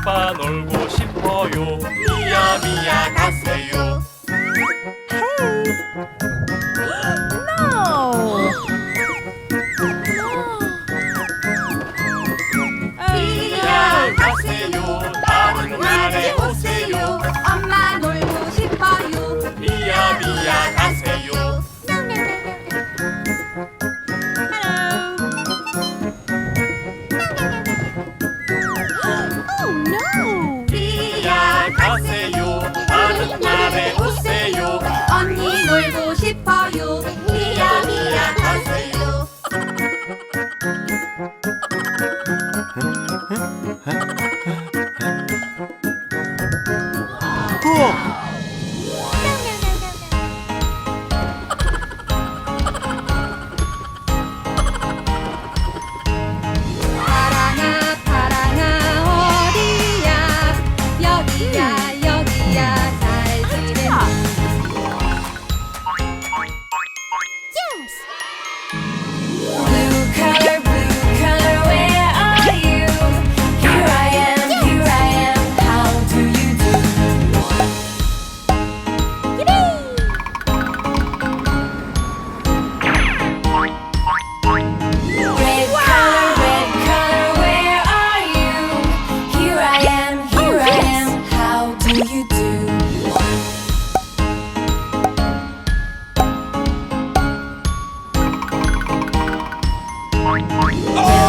아빠 놀고 싶어요. 미야 미야 가세요. 미야 가세요. 다른 나라에 오세요. 엄마 놀고 싶어요. 미야 미야 가세요. 미야 가세요. 다른 나라에 오세요. 언니 놀고 싶어요. 미야 미야 가세요. 파랑아 파랑아 어디야? 여기야 여기야 잘 지내니? Blue color, where are you? Here I am, how do you do? Red color, where are you? Here I am, how do you do? Yellow